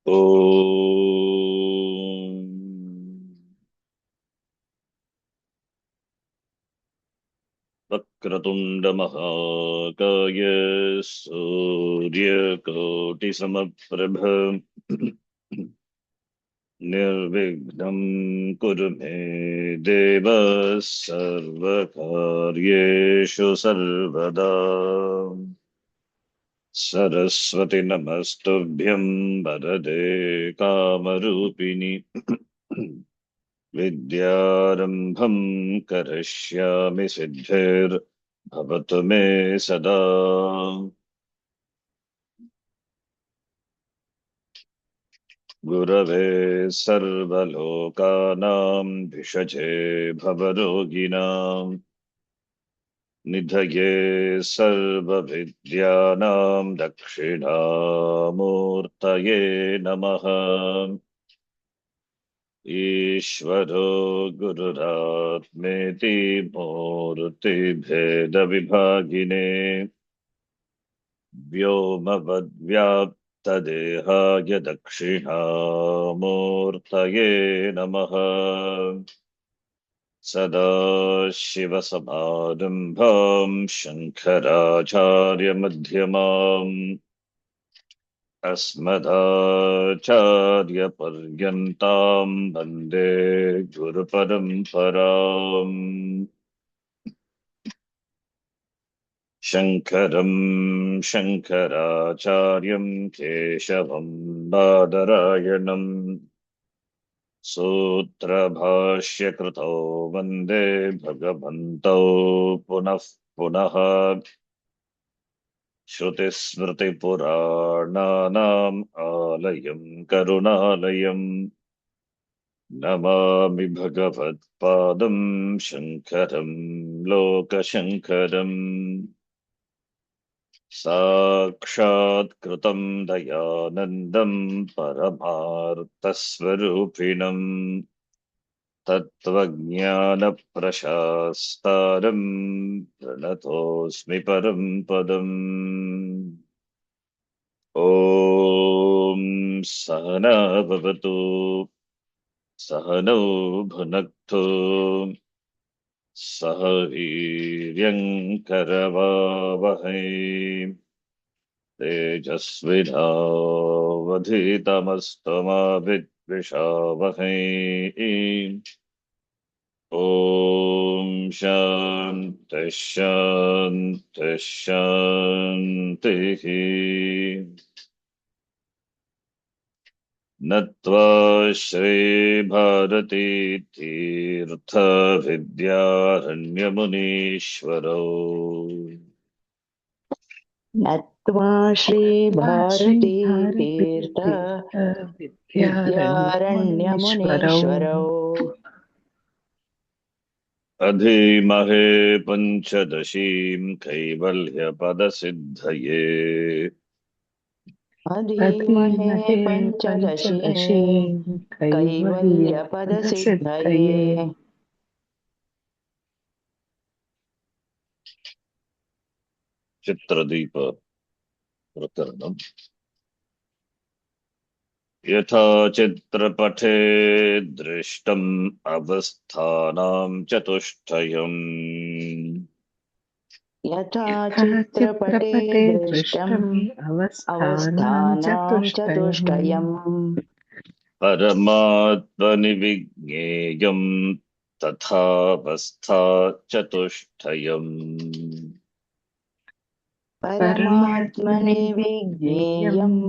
ॐ वक्रतुण्डमहाकाय सूर्यकोटिसमप्रभ निर्विघ्नं कुरु मे देव सर्वकार्येषु सर्वदा। सरस्वती नमस्तुभ्यं वरदे कामरूपिणि विद्यारम्भं करिष्यामि सिद्धिर्भवतु मे सदा। गुरवे सर्वलोकानां भिषजे भवरोगिणां निधये सर्वविद्यानां दक्षिणामूर्तये नमः। ईश्वरो गुरुरात्मेति मूर्तिभेदविभागिने व्योमवद्व्याप्तदेहाय दक्षिणामूर्तये नमः। सदाशिवसमारम्भां शङ्कराचार्यमध्यमाम् अस्मदाचार्यपर्यन्तां वन्दे गुरुपरम्पराम्। शङ्करं शङ्कराचार्यं केशवं बादरायणम् सूत्रभाष्यकृतौ वन्दे भगवन्तौ पुनः पुनः। श्रुतिस्मृतिपुराणानाम् आलयं करुणालयं नमामि भगवत्पादं शङ्करं लोकशङ्करम्। साक्षात्कृतं दयानन्दं परमार्थस्वरूपिणम् तत्त्वज्ञानप्रशास्तारं प्रणतोऽस्मि परं पदम्। ॐ सहना भवतु सहनौ भुनक्तु सह वीर्यङ्करवावहै तेजस्विनावधीतमस्तमा विद्विषावहै। ॐ शान्तिः शान्तिः शान्तिः। नत्वा श्रीभारती तीर्थविद्यारण्यमुनीश्वरौ नत्वा श्रीभारती तीर्थ विद्यारण्यमुनीश्वरौ अधीमहे पञ्चदशीं कैवल्यपदसिद्धये। अधीमहे पञ्चदशीं कैवल्यपदसिद्धये। चित्रदीप रकरणम। यथा चित्रपटे दृष्टम् अवस्थानां चतुष्टयम् यथा चित्रपटे दृष्टम् अवस्थानां चतुष्टयम् परमात्मनि विज्ञेयम् तथावस्था चतुष्टयम्। परमात्मनि विज्ञेयम्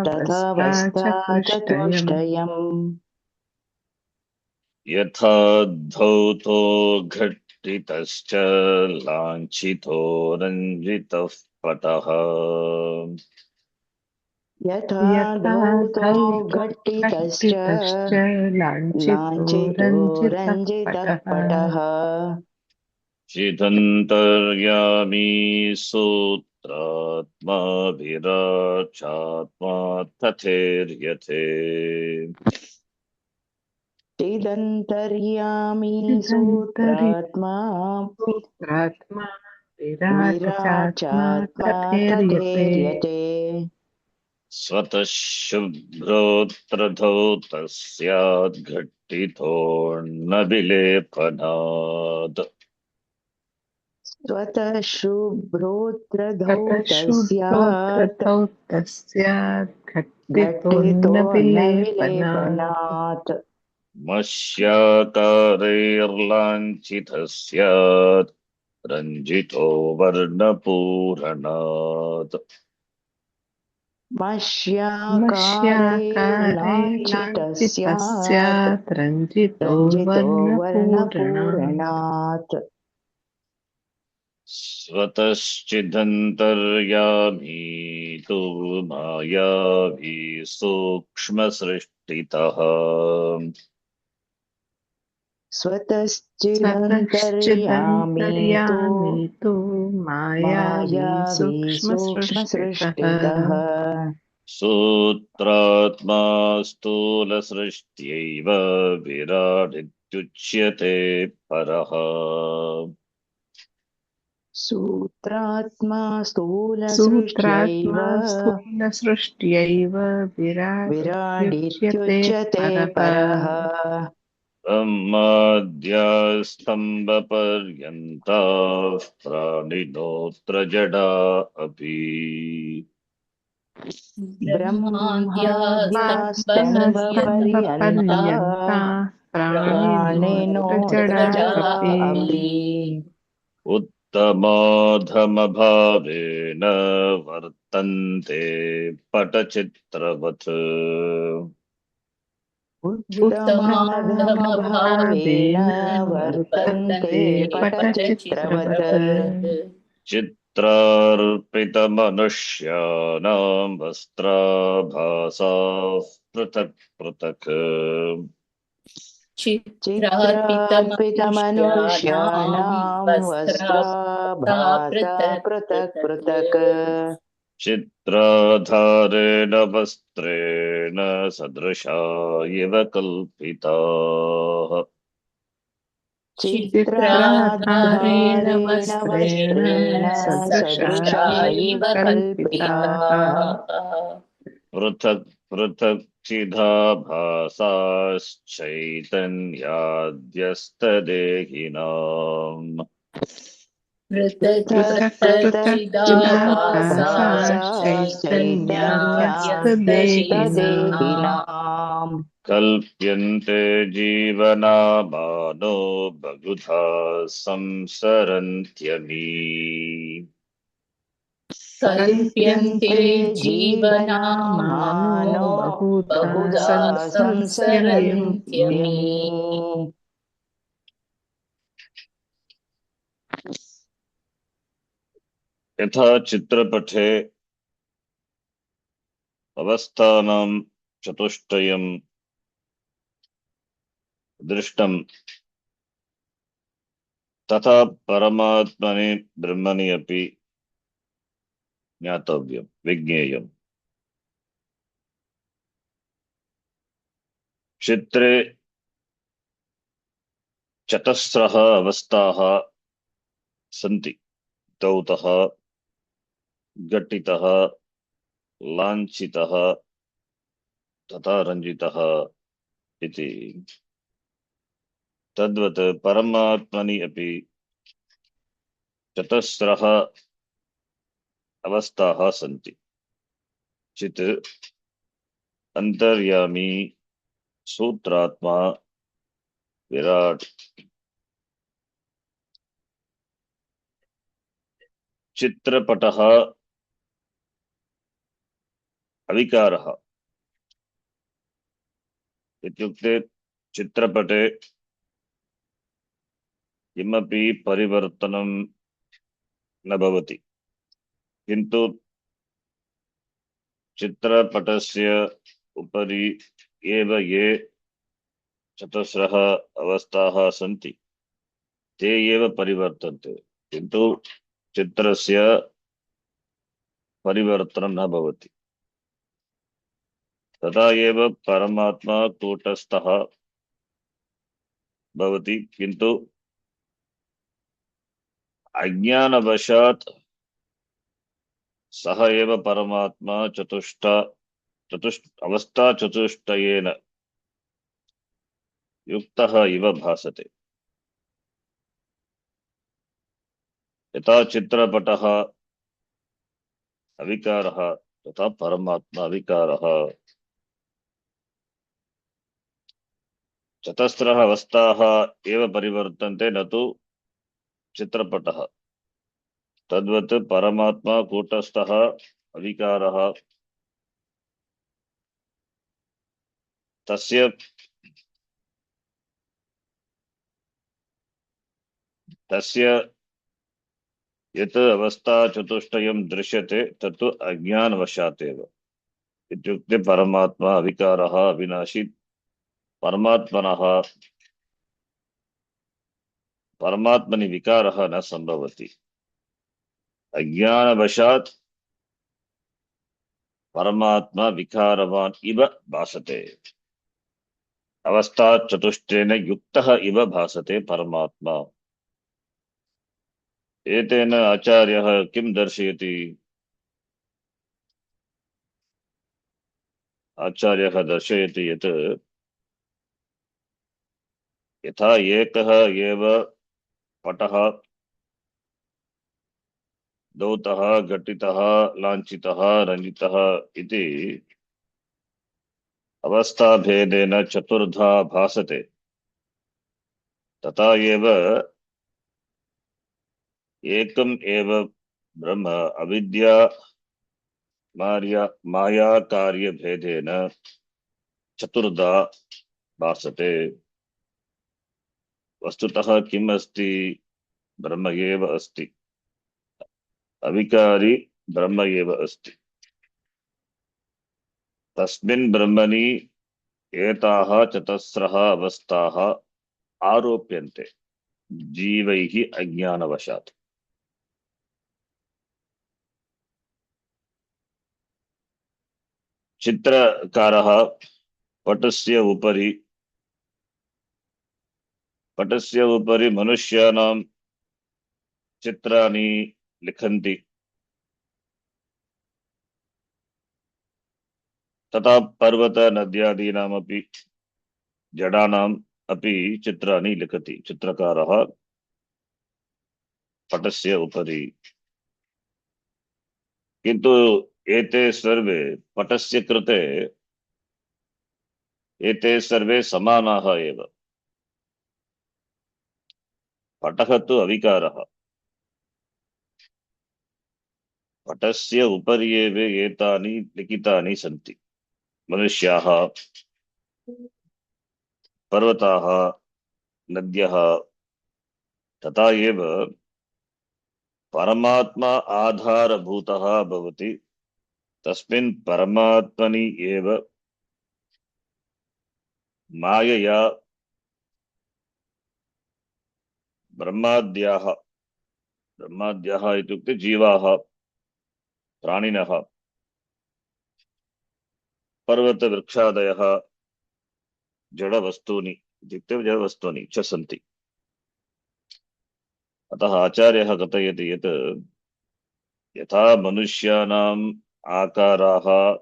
तथावस्था चतुष्टयम्। यथा धौतो घट्टितश्च लाञ्छितो रञ्जितः पटः यथा धौतो घट्टितश्च लाञ्छितो रञ्जितः पटः चिदन्तर्यामी सूत्रात्मा विराचात्मा तथैर्यथे। चिदन्तर्यामी सूत्रात्मा विराचात्मा तथैर्यते। स्वतः शुभ्रोत्र धौतः स्यात् घट्टितोऽन्न विलेपनात् स्वतः शुभ्रोत्र ततः धौतः शूद्रोऽत्र स्यात् धौतस्यात् घट्टितो घट्टितोऽन्न न विलेपनात् विलेपनात् मस्याकारैर्लाञ्छितः स्यात् रञ्जितो वर्णपूरणात् मष्याकारे मष्याकारैर्लाञ्छितः लाञ्छितः स्यात् स्यात् रञ्जितो रञ्जितो वर्णपूरणात् वर्णपूरणात् स्वतश्चिदन्तर्यामी तु मायावी सूक्ष्मसृष्टितः स्वतश्चिदन्तर्यामी तु स्वतश्चिदन्तर्यामी तु मायावी मायावी सूक्ष्मसृष्टितः सूक्ष्मसृष्टितः सूत्रात्मा स्थूलसृष्ट्यैव विराडित्युच्यते परः सूत्रात्मा स्थूलसृष्ट्यैव सूत्रात्मा स्थूलसृष्ट्यैव विराडित्युच्यते विराडित्युच्यते परः परः ब्रह्माद्यास्तम्भपर्यन्ताः प्राणिनोऽत्र जडा अपि ब्रह्माद्यास्तम्भपर्यन्ता स्तम्भपर्यन्ता प्राणिनोऽत्र जडा प्राणिनोऽत्र अपि अपि उत्तमाधमभावेन वर्तन्ते पटचित्रवत् उत्तमाधमभावेन उत्तमाधमभावेन वर्तन्ते वर्तन्ते पटचित्रवत् पटचित्रवत् चित्रार्पितमनुष्याणां वस्त्राभासाः पृथक् पृथक् चित्रार्पितमनुष्याणां वस्त्राभासा पृथक् पृथक् चित्राधारेण वस्त्रेण सदृशा इव कल्पिताः चित्राधारेण चित्राधारेण वस्त्रेण वस्त्रेण सदृशा सदृशा इव इव कल्पिताः कल्पिताः पृथक् पृथक् चिदाभासाश्चैतन्याद्यस्तदेहिनाम् पृथक् पृथक् पृथक् पृथक् चिदाभासाश्चैतन्याद्यस्तदेहिनाम् चिदाभासाश्चैतन्याद्यस्तदेहिनाम् कल्प्यन्ते जीवनामानो बहुधा संसरन्त्यमी कल्प्यन्ते कल्प्यन्ते जीवनामानो जीवनामानो बहुधा बहुधा संसरन्त्यमी संसरन्त्यमी यथा चित्रपटे अवस्थानां चतुष्टयं दृष्टं तथा परमात्मनि ब्रह्मणि अपि ज्ञातव्यं विज्ञेयम् चित्रे चतस्रः अवस्थाः सन्ति धौतः घटितः लाञ्छितः तथा रञ्जितः इति तद्वत् परमात्मनि अपि चतस्रः अवस्थाः सन्ति चित् अंतर्यामी सूत्रात्मा विराट चित्रपटः अविकारः इत्युक्ते चित्रपटे किमपि परिवर्तनं न भवति किन्तु चित्रपटस्य उपरि एव ये चतस्रः अवस्थाः सन्ति ते एव परिवर्तन्ते किन्तु चित्रस्य परिवर्तनं न भवति तथा एव परमात्मा कूटस्थः भवति किन्तु अज्ञानवशात् सः एव परमात्मा चतुष्ट अवस्था चतुष्टयेन युक्तः इव भासते। यथा चित्रपटः अविकारः तथा परमात्मा अविकारः। चतस्रः अवस्थाः एव परिवर्तन्ते, न तु चित्रपटः। तद्वत् परमात्मा कूटस्थः अविकारः। तस्य तस्य यत् अवस्था चतुष्टयं दृश्यते तत्तु अज्ञानवशात् एव। इत्युक्ते परमात्मा अविकारः अविनाशी। परमात्मनि विकारः न संभवति। अज्ञानवशात् परमात्मा विकारवान् इव भासते। अवस्था चतुष्टेन युक्तः इव भासते परमात्मा। एतेन आचार्यः किं दर्शयति? आचार्यः दर्शयति यत् यथा एकः एव पटः दौतः घटितः लाञ्छितः रञ्जितः इति अवस्थाभेदेन चतुर्धा भासते, तथा एव एकम् एव ब्रह्म अविद्या माया कार्यभेदेन चतुर्धा भासते। वस्तुतः किम् अस्ति? ब्रह्म एव अस्ति। अविकारी ब्रह्म एव अस्ति। तस्मिन् ब्रह्मणि एताः चतस्रः अवस्थाः आरोप्यन्ते जीवैः अज्ञानवशात्। चित्रकारः पटस्य उपरि मनुष्याणां चित्राणि लिखन्ति। तथा पर्वत नद्यादीनामपि जडानाम् अपि चित्राणि लिखति चित्रकारः पटस्य उपरि। किन्तु एते सर्वे पटस्य कृते एते सर्वे समानाः एव। पटः तु अविकारः। पटस्य उपरि एव एतानि लिखितानि सन्ति। मनुष्याः, पर्वताः, नद्यः। तथा एव परमात्मा आधारभूतः भवति। तस्मिन् परमात्मनि एव मायया ब्रह्माद्याः इत्युक्ते जीवाः, प्राणिनः, पर्वतवृक्षादयः जडवस्तूनि इत्युक्ते जडवस्तूनि च सन्ति। अतः आचार्यः कथयति यत् यथा मनुष्याणाम् आकाराः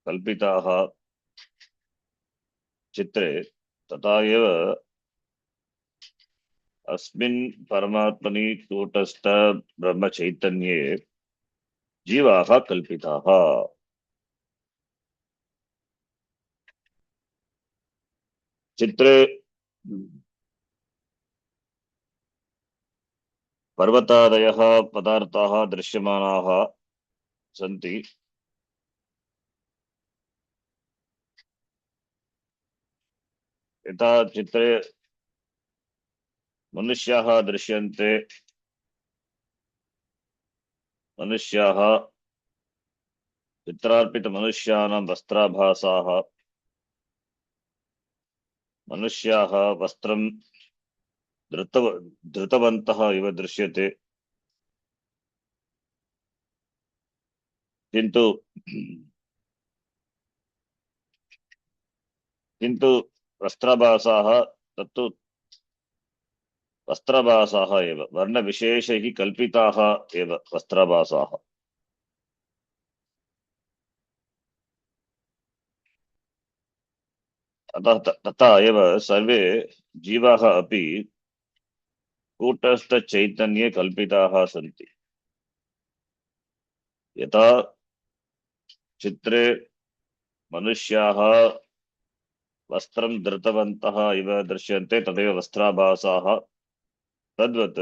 कल्पिताः चित्रे, तथा एव अस्मिन् परमात्मनि कूटस्थ ब्रह्मचैतन्ये जीवाः कल्पिताः। चित्रे पर्वतादयः पदार्थाः दृश्यमानाः सन्ति। यथा चित्रे मनुष्याः दृश्यन्ते। मनुष्याः चित्रार्पितमनुष्याणां वस्त्राभासाः। मनुष्याः वस्त्रं धृतवन्तः इव दृश्यते। किन्तु वस्त्राभासाः तत्तु वस्त्राभासाः एव, वर्णविशेषैः कल्पिताः एव वस्त्राभासाः। अतः तथा एव सर्वे जीवाः अपि कूटस्थचैतन्ये कल्पिताः सन्ति। यथा चित्रे मनुष्याः वस्त्रं धृतवन्तः इव दृश्यन्ते तदेव वस्त्राभासाः, तद्वत्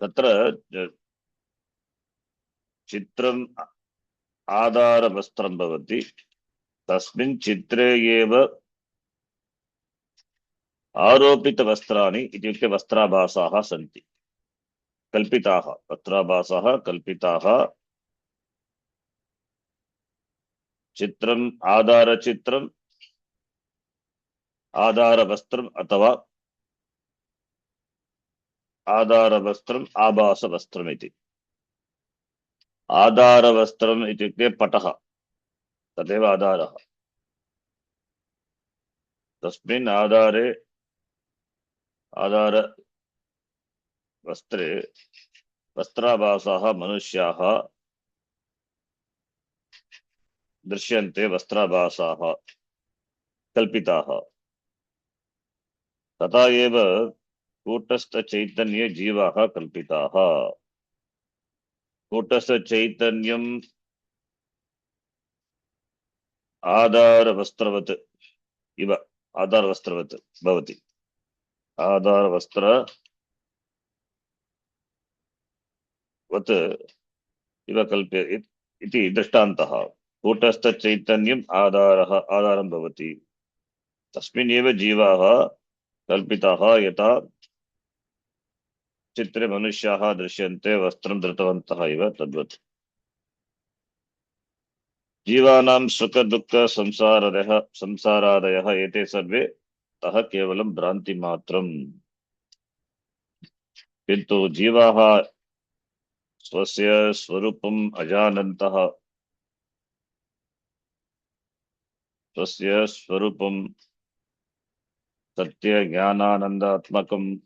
तत्र चित्रम् आधारवस्त्रं भवति, तस्मिन् चित्रे एव आरोपितवस्त्राणि इत्युक्ते वस्त्राभासाः सन्ति, कल्पिताः वस्त्राभासाः कल्पिताः। चित्रम् आधारचित्रम् आधारवस्त्रम् अथवा आधारवस्त्रम् आभासवस्त्रम् इति। आधारवस्त्रम् इत्युक्ते पटः, तदेव आधारः। तस्मिन् आधारे आधारवस्त्रे वस्त्राभासाः मनुष्याः दृश्यन्ते, वस्त्राभासाः कल्पिताः। तथा एव कूटस्थचैतन्ये जीवाः कल्पिताः। कूटस्थचैतन्यम् आधारवस्त्रवत् इव आधारवस्त्रवत् भवति। आधारवस्त्रवत् इव कल्प्य इति दृष्टान्तः। कूटस्थचैतन्यम् आधारं भवति, तस्मिन् एव जीवाः कल्पिताः। यथा चित्रे मनुष्याः दृश्यन्ते वस्त्रं धृतवन्तः इव, तद्वत् जीवानां सुख दुःख संसारादयः एते सर्वे तः केवलं भ्रान्ति मात्रम्। किन्तु जीवाः स्वस्य स्वरूपम् अजानन्तः, स्वस्य स्वरूपं सत्य ज्ञानानन्दात्मकम्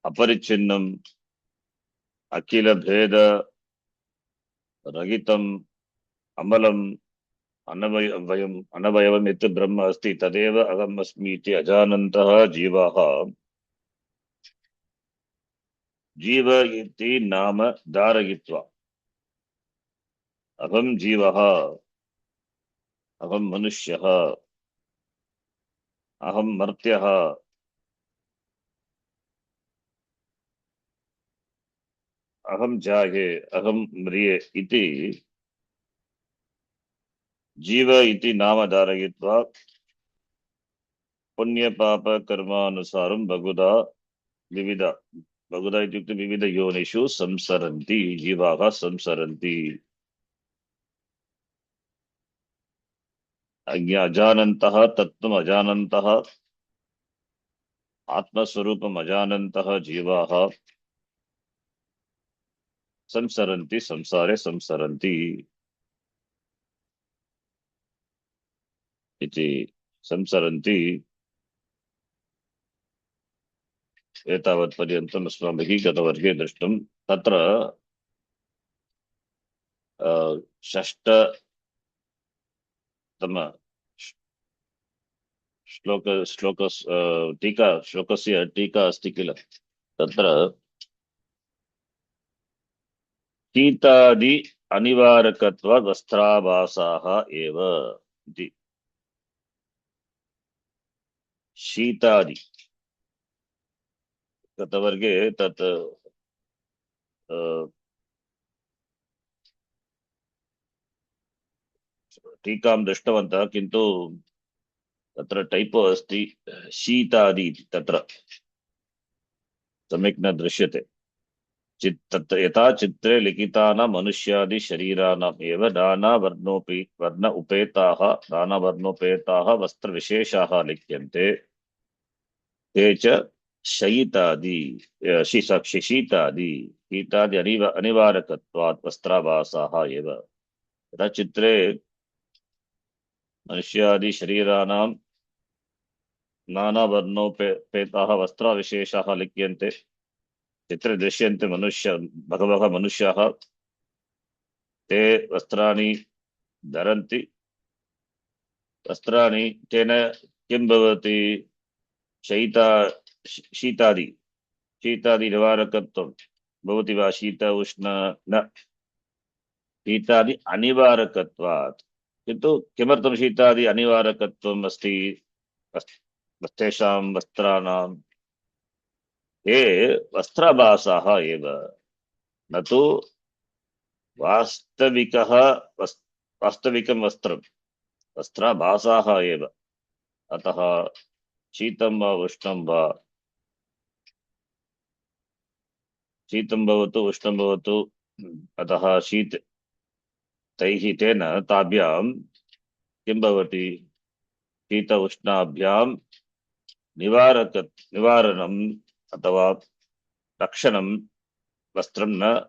अपरिच्छिन्नम् अखिल भेद रहितम् अमलम् अनवयवम् यत् ब्रह्म अस्ति तदेव अहम् अस्मि इति अजानन्तः जीवाः जीव इति नाम धारयित्वा अहं जीवः, अहं मनुष्यः, अहं मर्त्यः, अहं जाये, अहं म्रिये इति जीव इति नाम धारयित्वा पुण्यपाप कर्मानुसारं बहुधा इत्युक्ते विविध योनिषु संसरन्ति, जीवाः संसरन्ति। अजानन्तः, तत्त्वम् अजानन्तः, आत्मस्वरूपम् अजानन्तः जीवाः संसरन्ति, संसारे संसरन्ति इति। संसरन्ति एतावत् पर्यन्तम् अस्माभिः गतवर्गे दृष्टम्। तत्र षष्ठतम श्लोकस्य टीका अस्ति किल, तत्र शीतादि अनिवारकत्वात् वस्त्राभासाः एव इति। शीतादि गतवर्गे तत् टीकां दृष्टवन्तः, किन्तु तत्र टैपो अस्ति, शीतादि इति तत्र सम्यक् न दृश्यते। तत्र यथा चित्रे लिखितानां मनुष्यादि शरीराणाम् एव नानावर्णोपेताः वस्त्रविशेषाः लिख्यन्ते, ते च शीतादि अनिवारकत्वात् वस्त्राभासाः एव। यथा चित्रे मनुष्यादि शरीराणां नानावर्णोपेताः वस्त्रविशेषाः लिख्यन्ते, चित्रे दृश्यन्ते बहवः मनुष्याः, ते वस्त्राणि धरन्ति, वस्त्राणि तेन किं भवति? शैता शीतादि शीतादि निवारकत्वं भवति वा? शीत उष्ण न, शीतादि अनिवारकत्वात्। किन्तु किमर्थं शीतादि अनिवारकत्वम् अस्ति? तेषां वस्त्राणां ये वस्त्राभासाः एव, न तु वास्तविकः वास्तविकं वस्त्रं, वस्त्राभासाः एव। अतः शीतं वा उष्णं वा, शीतं भवतु उष्णं भवतु, अतः तैः तेन ताभ्यां किं भवति? शीत उष्णाभ्यां निवारणम् अथवा रक्षणं वस्त्रं न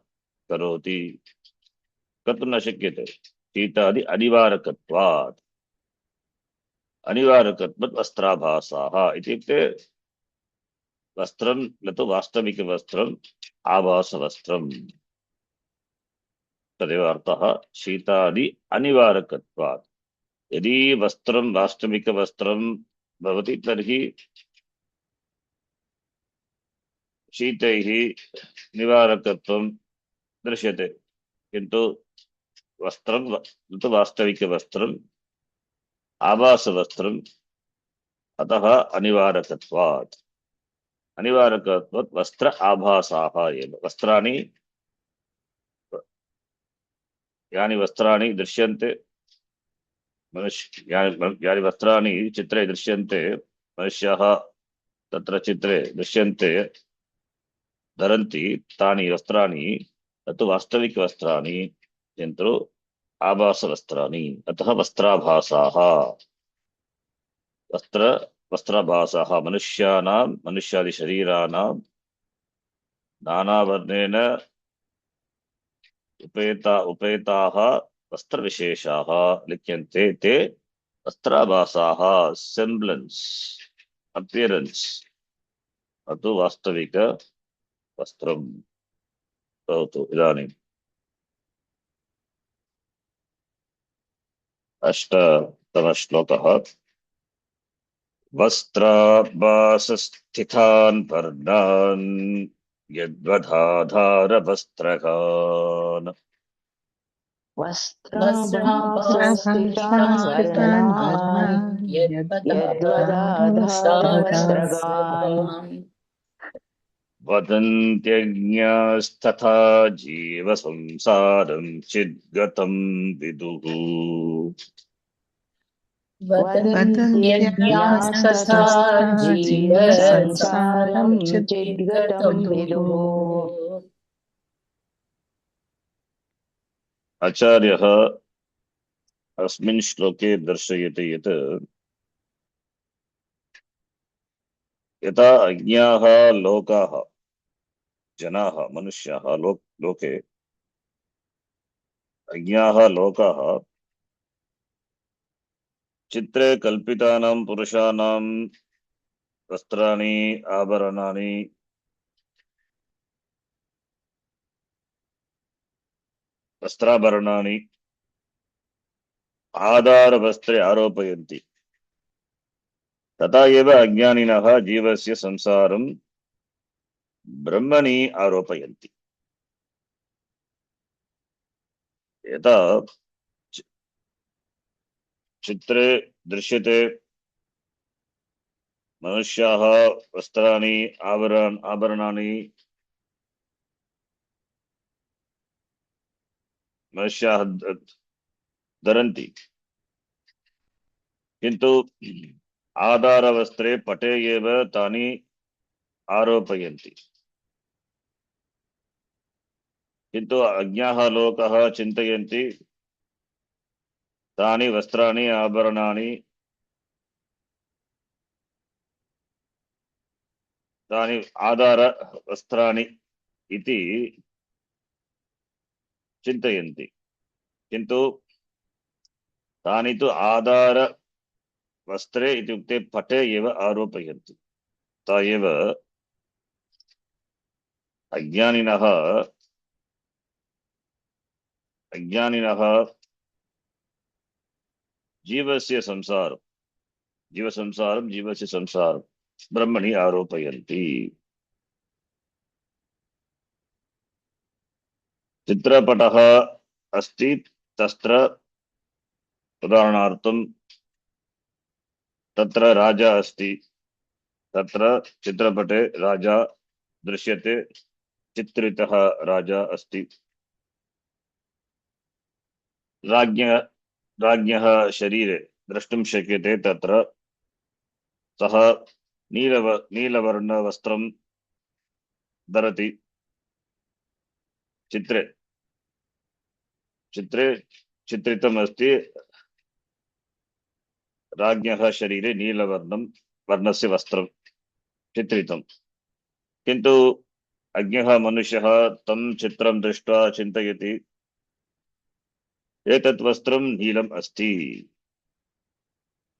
करोति, कर्तुं न शक्यते। शीतादि अनिवारकत्वात्, अनिवारकत्वात् वस्त्राभासाः इत्युक्ते वस्त्रं न तु वास्तविकवस्त्रम्, आभासवस्त्रम्, तदेव अर्थः। शीतादि अनिवारकत्वात्। यदि वस्त्रं वास्तविकवस्त्रं भवति तर्हि शीतैः निवारकत्वं दृश्यते, किन्तु वस्त्रं न तु वास्तविकवस्त्रम्, आभासवस्त्रम्, अतः अनिवारकत्वात्। अनिवारकत्वात् वस्त्र आभासाः एव। वस्त्राणि, यानि वस्त्राणि दृश्यन्ते यानि वस्त्राणि चित्रे दृश्यन्ते, मनुष्याः तत्र चित्रे दृश्यन्ते धरन्ति, तानि वस्त्राणि न तु वास्तविकवस्त्राणि, किन्तु आभासवस्त्राणि, अतः वस्त्राभासाः। वस्त्राभासाः मनुष्याणां, मनुष्यादिशरीराणां नानावर्णेन उपेताः वस्त्रविशेषाः लिख्यन्ते, ते वस्त्राभासाः। सेम्ब्लेन्स्, अपियरेन्स्, न तु वास्तविक वस्त्रं भवतु। इदानीम् अष्टतमश्लोकः। वस्त्राभासस्थितान् वर्णान् यद्वधाधारवस्त्रकान्, वस्त्राभासस्थितान् वस्त्राभासस्थितान् वर्णान् वर्णान् यद्वदाधारवस्त्रगान् वदन्त्यज्ञास्तथा जीवसंसारं चिद्गतं विदुः। वदन्त्यज्ञास्तथा वदन्त्यज्ञास्तथा जीवसंसारं जीवसंसारं चिद्गतं चिद्गतं विदुः। विदुः। आचार्यः अस्मिन् श्लोके दर्शयति यत् यथा अज्ञाः लोकाः, जनाः, मनुष्याः लोके अज्ञाः लोकाः चित्रे कल्पितानां पुरुषाणां वस्त्राणि, आभरणानि, वस्त्राभरणानि आधारवस्त्रे आरोपयन्ति, तथा एव अज्ञानिनः जीवस्य संसारं ब्रह्मणि आरोपयन्ति। यथा चित्रे दृश्यते मनुष्याः वस्त्राणि, आभरणानि मनुष्याः धरन्ति, किन्तु आधारवस्त्रे पटे एव तानि आरोपयन्ति। किन्तु अज्ञाः लोकः चिन्तयन्ति तानि वस्त्राणि, आभरणानि, तानि आधारवस्त्राणि इति चिन्तयन्ति, किन्तु तानि तु आधारवस्त्रे इत्युक्ते पटे एव आरोपयन्ति। ता एव अज्ञानिनः अज्ञानिनः जीवस्य संसारं जीवसंसारं जीवस्य संसारं ब्रह्मणि आरोपयन्ति। चित्रपटः अस्ति, तत्र उदाहरणार्थं तत्र राजा अस्ति, तत्र चित्रपटे राजा दृश्यते, चित्रितः राजा अस्ति। राज्ञः राज्ञः शरीरे द्रष्टुं शक्यते, तत्र सः नीलवर्णवस्त्रं धरति। चित्रे चित्रे चित्रितम् अस्ति, राज्ञः शरीरे वर्णस्य वस्त्रं चित्रितं। किन्तु अज्ञः मनुष्यः तं चित्रं दृष्ट्वा चिन्तयति, एतत् वस्त्रं नीलम् अस्ति,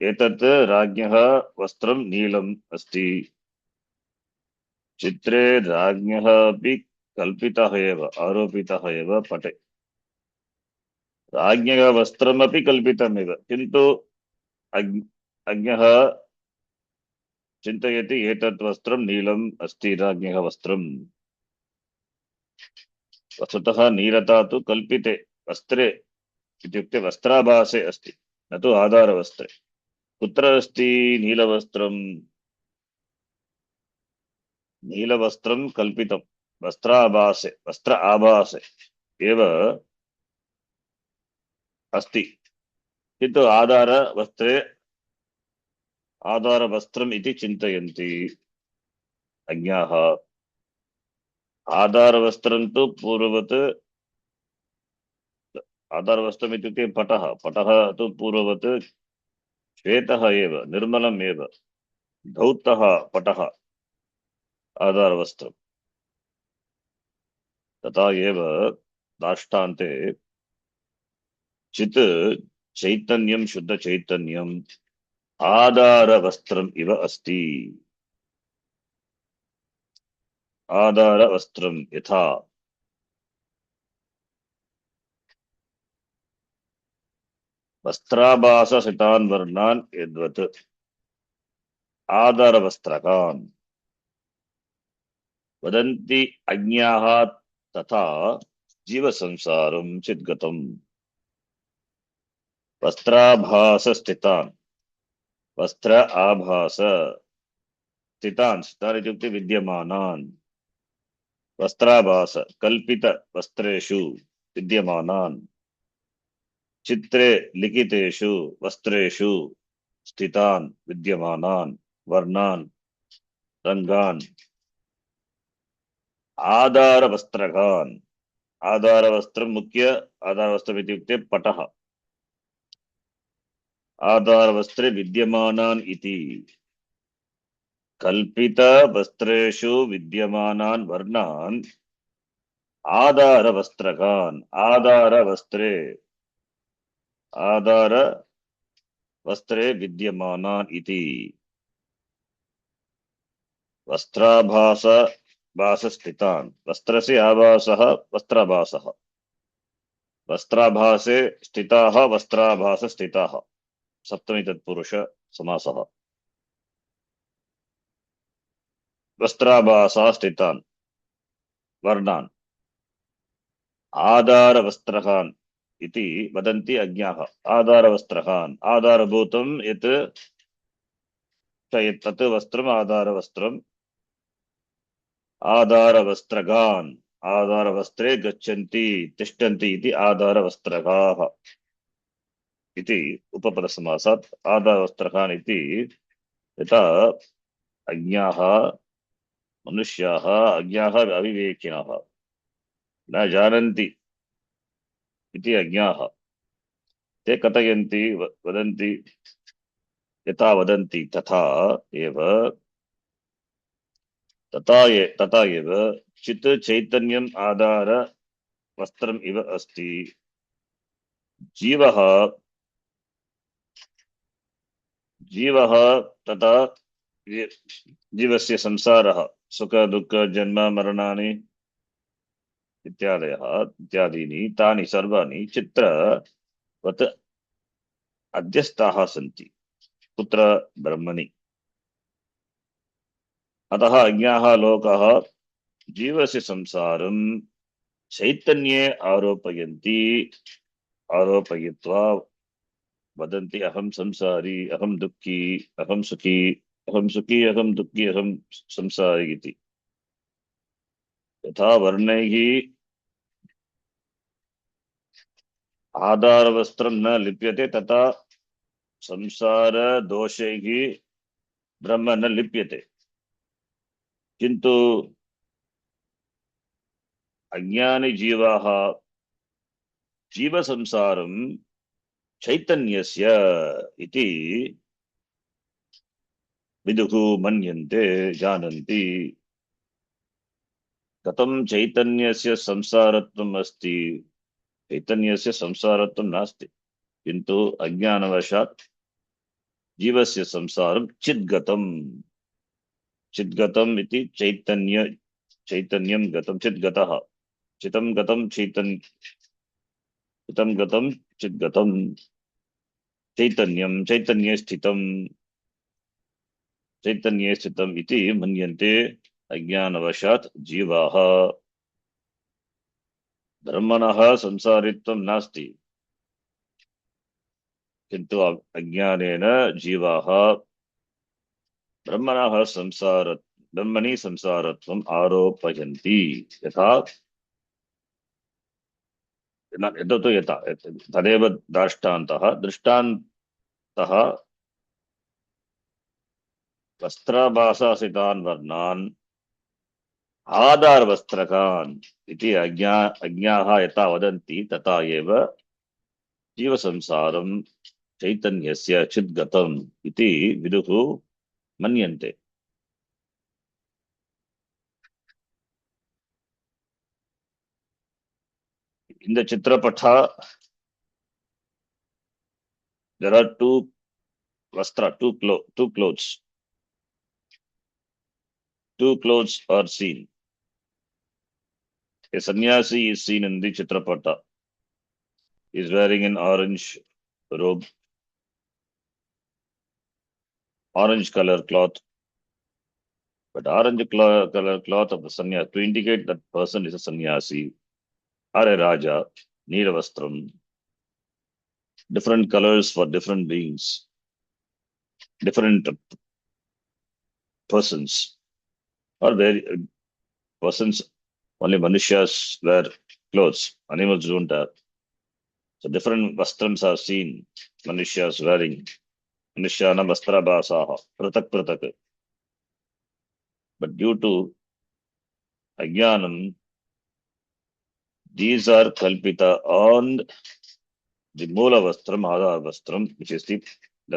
एतत् राज्ञः वस्त्रं नीलम् अस्ति। चित्रे राज्ञः अपि कल्पितः एव, आरोपितः एव पटे। राज्ञः वस्त्रमपि कल्पितमेव, किन्तु अज्ञः चिन्तयति एतत् वस्त्रं नीलम् अस्ति, राज्ञः वस्त्रम्। वस्तुतः नीलता तु कल्पिते वस्त्रे, इत्युक्ते वस्त्राभासे अस्ति, न तु आधारवस्त्रे। कुत्र अस्ति नीलवस्त्रं? नीलवस्त्रं कल्पितं वस्त्र आभासे एव अस्ति, किन्तु आधारवस्त्रम् इति चिन्तयन्ति अज्ञाः। आधारवस्त्रं तु पूर्ववत्, आधारवस्त्रम् इत्युक्ते पटः तु पूर्ववत् श्वेतः एव, निर्मलम् एव, धौतः पटः आधारवस्त्रम्। तथा एव दाष्टान्ते चित् चैतन्यं, शुद्ध चैतन्यम् आधारवस्त्रम् इव अस्ति। आधारवस्त्रं यथा वस्त्राभाससितान् वर्णान् यद्वत् आधारवस्त्रकान् वदन्ति अज्ञाः, तथा जीवसंसारं चिद्गतम्। वस्त्राभासस्थितान्, वस्त्र आभास स्थितान्, स्थितान् इत्युक्ते विद्यमानान्, वस्त्राभास कल्पित वस्त्रेषु विद्यमानान्, चित्रे लिखितेषु वस्त्रेषु स्थितान् विद्यमानान् वर्णान्, रंगान् आधारवस्त्रकान्। आधारवस्त्रं, मुख्य आधारवस्त्रम् इत्युक्ते पटः, आधारवस्त्रे विद्यमानान् इति। कल्पित वस्त्रेषु विद्यमानान् वर्णान् आधारवस्त्रकान्, आधारवस्त्रे विद्यमानान् इति। वस्त्राभासस्थितान्, वस्त्रस्य आभासः वस्त्राभासः, वस्त्राभासे स्थिताः वस्त्राभासस्थिताः, सप्तमी तत्पुरुष समासः। वस्त्राभासा स्थितान् वर्णान् आधारवस्त्रकान् इति वदन्ति अज्ञाः। आधारवस्त्रकान्, आधारभूतं यत् तत् वस्त्रम् आधारवस्त्रम्, आधारवस्त्रकान् आधारवस्त्रे गच्छन्ति तिष्ठन्ति इति आधारवस्त्रकाः इति उपपदसमासात्। आधारवस्त्रकान् इति यथा अज्ञाः मनुष्याः, अज्ञाः अविवेकिनः न जानन्ति इति अज्ञाः, ते कथयन्ति, वदन्ति, यथा वदन्ति तथा एव चित् चैतन्यम् आधार वस्त्रम् इव अस्ति। जीवः तथा जीवस्य संसारः, सुख दुःख जन्म मरणानि इत्यादीनि तानि सर्वाणि चित्रवत् अध्यस्ताः सन्ति कुत्र ब्रह्मणि। अतः अज्ञाः लोकाः जीवस्य संसारं चैतन्ये आरोपयित्वा वदन्ति अहं संसारी, अहं दुःखी, अहं सुखी, अहं सुखी, अहं दुःखी, अहं संसारी इति। यथा वर्णैः आधारवस्त्रं न लिप्यते तथा संसार दोषैः ब्रह्म न लिप्यते। किन्तु अज्ञानी जीवाः जीवसंसारं चैतन्यस्य इति विदुः मन्यन्ते जानन्ति। कथं चैतन्यस्य संसारत्वम् अस्ति? चैतन्यस्य संसारत्वं नास्ति, किन्तु अज्ञानवशात् जीवस्य संसारं चिद्गतम् इति चैतन्यं गतं चिद्गतः, चितं गतं चितं गतं चिद्गतं चैतन्ये स्थितम् इति मन्यन्ते अज्ञानवशात् जीवाः। ब्रह्मणः संसारित्वं नास्ति, किन्तु अज्ञानेन जीवाः ब्रह्मणि संसारत्वम् आरोपयन्ति। यथा तदेव दृष्टान्तः वस्त्राभासासितान् वर्णान् आधारवस्त्रकान् इति अज्ञाः यथा वदन्ति तथा एव जीवसंसारं चैतन्यस्य चिद्गतम् इति विदुः मन्यन्ते। In the Chitrapatha, there are two clothes. Two clothes are seen. A sannyasi is seen in the Chitrapatha. He is wearing an orange robe, orange color cloth. But orange color cloth of the sannyasi, to indicate that person is a sannyasi or a raja, Neelavastram. Different colors for different beings, different persons, or persons. Only Manushas wear clothes, animals don't have. So different vastrams are seen, Manushas wearing. Manushyana vastra basaha, pratak. But due to ajnanam, these are kalpita on the moola vastram, adhar vastram, which is the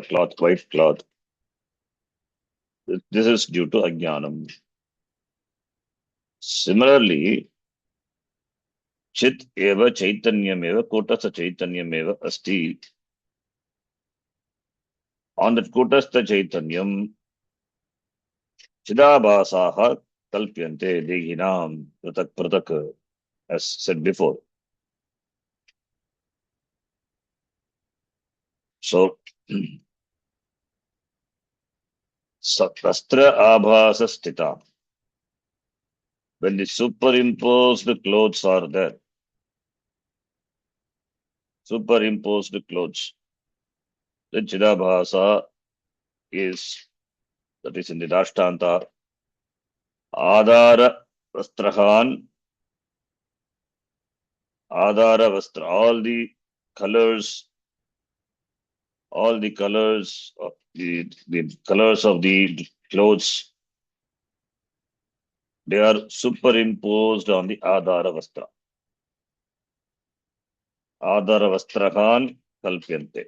cloth, white cloth. This is due to ajnanam. Similarly, Chit eva chaitanyam eva kotastha chaitanyam eva asti. On that kotastha chaitanyam, chidabhasaha kalpyante dehinam pratak, as said before. So, vastra abhasa sthita. When the superimposed clothes are there, superimposed clothes, the chidabhasa is, that is in the Dashtanta, Adhara Vastrahan, Adhara Vastra, all the colors of the colors of the clothes, they are superimposed on the Adhara Vastra. Adhara Vastrahan Kalpyante.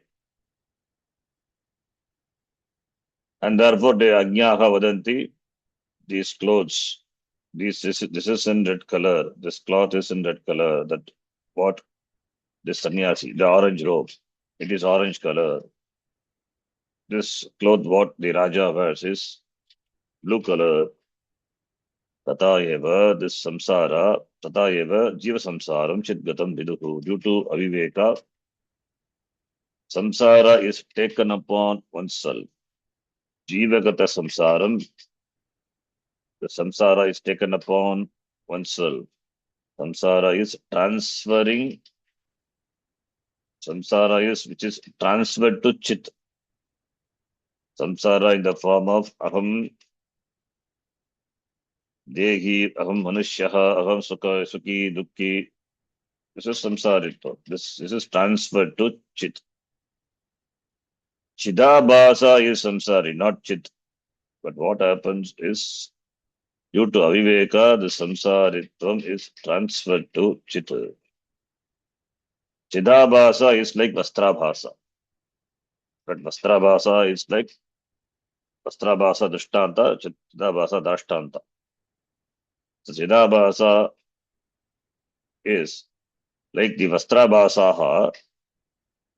And therefore, the Ajnaha Vadanti, these clothes, this is in red color, this cloth is in red color, that what this sannyasi, the orange robe, it is orange color. This cloth, what the Raja wears, is blue color. तथा एव this samsara, तथा एव जीव samsaram chidgatam viduhu. Due to aviveka, samsara is taken upon oneself. Jivagata samsaram, the samsara is taken upon oneself. Samsara is transferring, samsara is which is transferred to chit. Samsara in the form of aham dehi, aham manushyaha, aham sukhi, dukhi. This is samsaritva. This is transferred to chit. Chidabhasa is samsari, not chit. But what happens is, due to aviveka, the samsaritvam is transferred to chit. Chidabhasa is like vastrabhasa. But vastrabhasa is like vastrabhasa drishtanta, chidabhasa dashtanta. So chidabhasa is like the vastrabhasaha.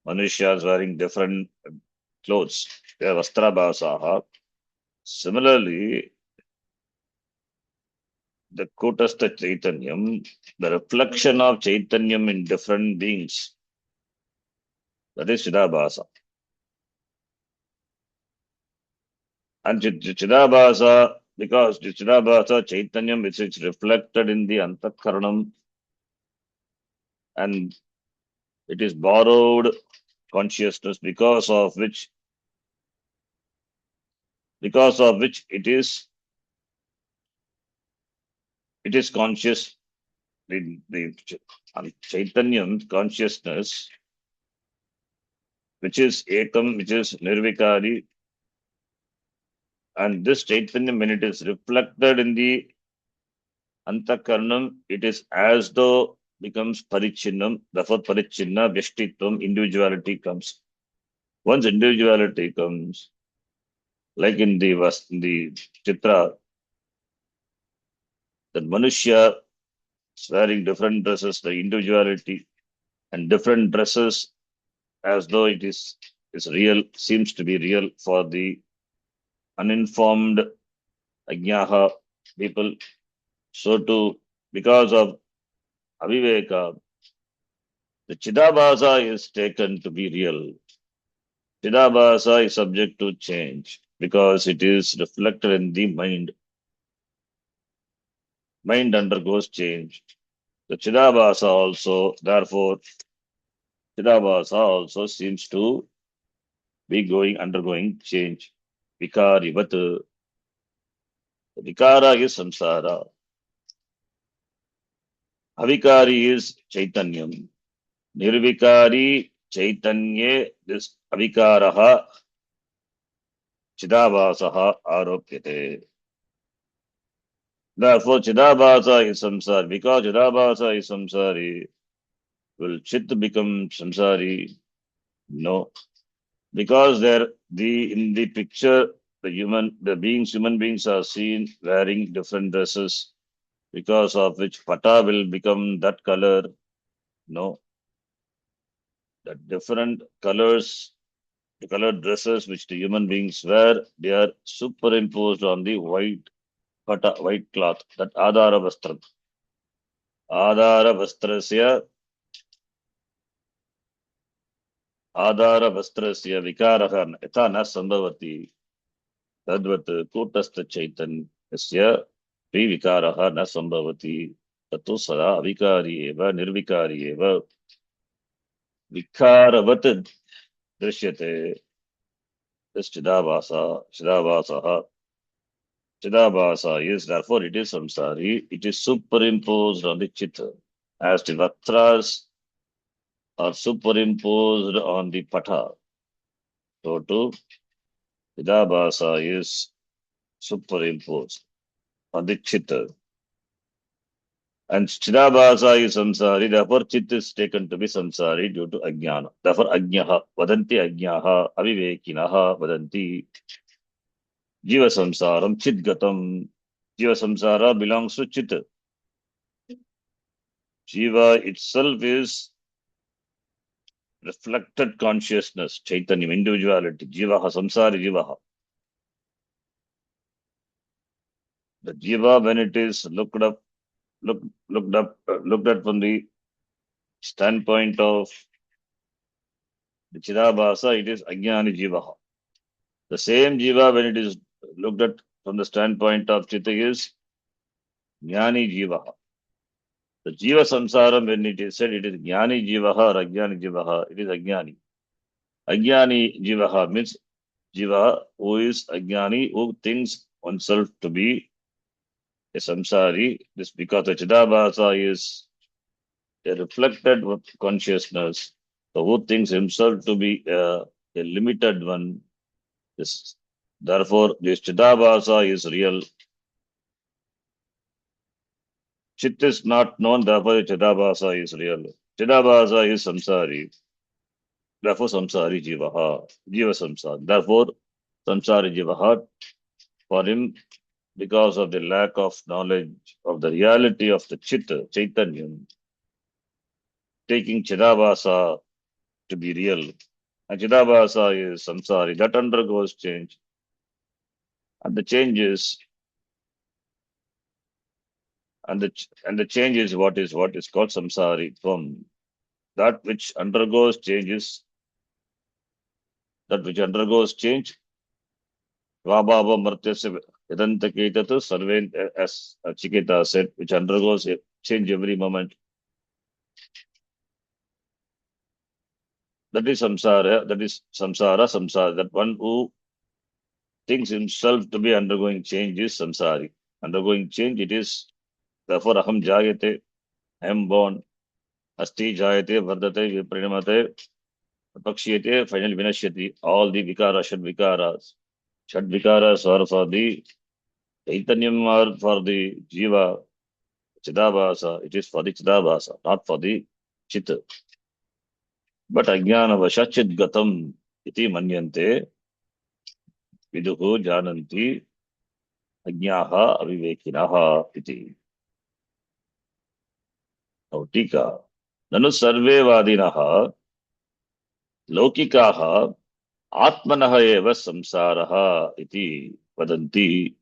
Manushya wearing different clothes. They are vastrabhasaha. Similarly, the Kutastha Chaitanyam, the reflection of Chaitanyam in different beings, that is Chidabhasa. And Chidabhasa, because Chidabhasa Chaitanyam which is reflected in the Antakaranam, and it is borrowed consciousness because of which it is conscious. The Chaitanyam consciousness, which is Ekam, which is Nirvikari, and this Chaitanyam, when it is reflected in the Antakaranam, it is as though becomes Parichinnam, therefore Parichinna, Vyashtitvam, individuality comes. Once individuality comes, like in the Chitra, that Manushya is wearing different dresses, the individuality, and different dresses as though it is real, seems to be real for the uninformed Ajnaha people. So too, because of Aviveka, the Chidabhasa is taken to be real. Chidabhasa is subject to change because it is reflected in the mind. Mind undergoes change. The Chidabhasa also, therefore, Chidabhasa also seems to be undergoing change. Vikarivat. Vikara is samsara. Avikari is Chaitanyam. Nirvikari Chaitanye, this Avikaraha Chidabhasaha aropyate. Therefore, Chidabhasa is samsari. Because Chidabhasa is samsari, will Chit become samsari? No. Because in the picture, human beings are seen wearing different dresses, because of which Pata will become that color. No. That different colors, the colored dresses which the human beings wear, they are superimposed on the white cloth, that Adara Vastram. Adara Vastrasya Vikarah yatha na sambhavati tadvat kutastha chaitanyasya vikarah na sambhavati tato sada avikari eva nirvikari eva vikaravat drishyate. This Chidabhasa is, therefore it is samsari, it is superimposed on the chitta, as the vatras are superimposed on the pata. So too, Chidabhasa is superimposed on the chitta. And Chidabhasa is samsari, therefore chit is taken to be samsari due to ajnana. Therefore ajnaha, vadanti ajnaha, avivekinaha, vadanti. Jiva samsaram chidgatam. Jiva samsara belongs to chit. Jiva itself is reflected consciousness, chaitanyam, individuality, jivaha, samsari jivaha. The jiva, when it is looked at from the standpoint of the Chidabhasa, it is Ajnani Jiva. The same Jiva, when it is looked at from the standpoint of Chitta, is Jnani Jiva. The Jiva Samsara, when it is said it is Jnani Jiva or Ajnani Jiva, it is Ajnani. Ajnani Jiva means Jiva who is Ajnani, who thinks oneself to be a samsari. This because the Chidabhasa is a reflected consciousness. So who thinks himself to be a limited one. This, therefore, this Chidabhasa is real. Chit is not known, therefore Chidabhasa is real. Chidabhasa is samsari. Therefore, samsari jivaha. Jiva samsari. Therefore, samsari jivaha. For him, because of the lack of knowledge of the reality of the Chitta, Chaitanyam, taking Chidabhasa to be real. And Chidabhasa is samsari. That undergoes change. And the change is what is called samsari. From that which undergoes changes, change. Vabhava martyasya vedanta ketatu sarven, as Chiketa said, which undergoes a change every moment. That is samsara. That one who thinks himself to be undergoing change is samsari. Undergoing change, it is therefore aham jayate, I am born. Asti jayate, vardate, viprinamate, pakshiyate, finally vinashyati. All the vikara, shad vikaras. Shad vikaras are for the Chaitanyam, are for the jiva, Chidabhasa. It is for the Chidabhasa, not for the Chitta. But Ajnana Vashachit Gatam iti manyante viduhu jananti Ajnaha avivekinaha iti. Now, Tika. Nanu sarve vadinaha Lokikaha Atmanaha eva samsaraha iti vadanti.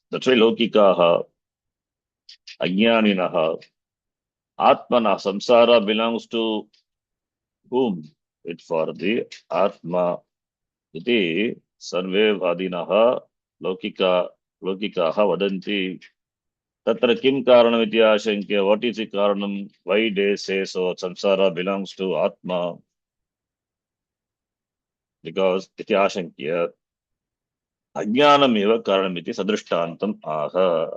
That's why Lokikaha Ajnaninaha Atmana samsara belongs to whom? It for the Atma. Iti sarve vadinaha lokikaha vadanti. Tatra kim karanam iti ashankya. What is the karanam? Why they say so? Samsara belongs to Atma. Because iti ashankya. Ajnanam eva karanam iti sadrishtantam aha.